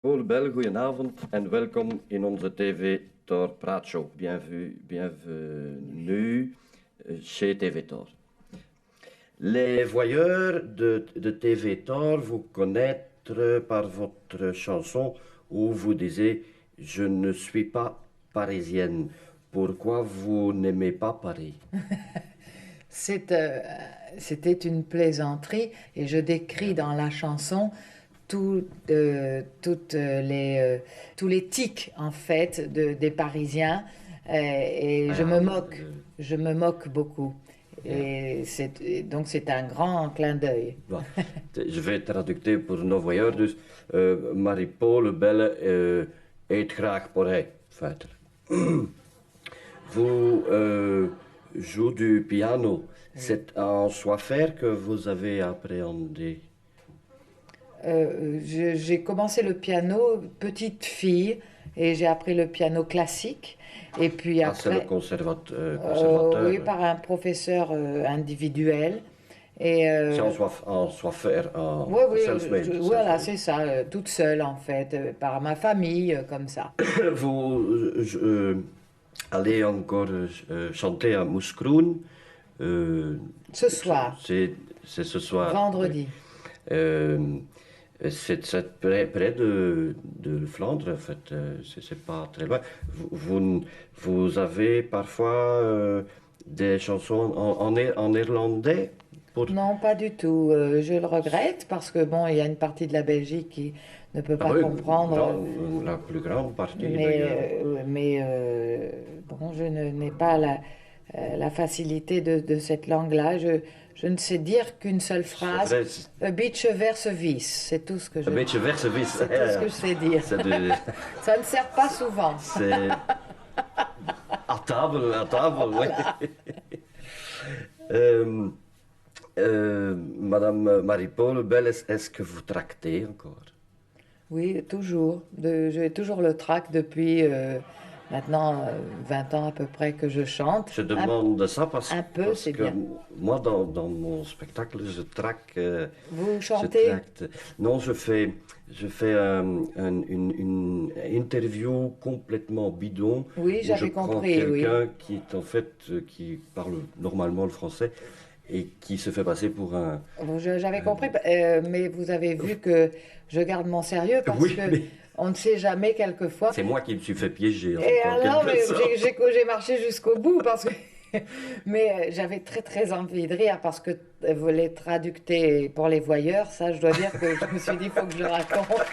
Bel, goedenavond en welkom in onze TV Tor Praatshow. Bienvenue chez TV Tor. Les voyeurs de TV Tor vous connaître par votre chanson où vous disiez « Je ne suis pas parisienne ». Pourquoi vous n'aimez pas Paris? C'était une plaisanterie et je décris dans la chanson tous les tics en fait des Parisiens et je me moque beaucoup. Et donc c'est un grand clin d'œil. Je vais traduire pour nos voyeurs. Dus Marie-Paul Belle eet graag porree, feitelijk. Vous jouez du piano. C'est un savoir-faire que vous avez appréhendé. J'ai commencé le piano petite fille et j'ai appris le piano classique. Et puis après, c'est le conservateur. Oui, par un professeur individuel. Et c'est un savoir-faire, oui, self-made. Voilà, c'est ça, toute seule en fait, par ma famille, comme ça. Vous allez encore chanter à Mouscron. Ce soir. C'est ce soir. Vendredi. C'est près de Flandre, en fait. C'est pas très loin. Vous avez parfois des chansons en néerlandais Non, pas du tout. Je le regrette parce que bon, il y a une partie de la Belgique qui ne peut pas comprendre. La plus grande partie. Mais bon, je n'ai pas la facilité de cette langue-là. Je ne sais dire qu'une seule phrase. Een beetje verse vis, c'est tout ce que je. Een beetje verse vis. C'est tout ce que je sais dire. Ça ne sert pas souvent. C'est à table, oui. Madame Marie-Paul Belle, est-ce que vous tractez encore? Oui, toujours. J'ai toujours le trac depuis maintenant 20 ans à peu près que je chante. Je demande ça parce c'est que bien. Moi, dans mon spectacle, je traque. Vous chantez? Non, je fais une interview complètement bidon. Oui, j'avais compris. Je prends quelqu'un qui est en fait qui parle normalement le français et qui se fait passer pour un. J'avais compris, mais vous avez vu que je garde mon sérieux parce que. On ne sait jamais quelquefois. C'est moi qui me suis fait piéger. Et alors, j'ai marché jusqu'au bout parce que. Mais j'avais très très envie de rire parce que vous les traductez pour les voyeurs, ça je dois dire que je me suis dit il faut que je le raconte.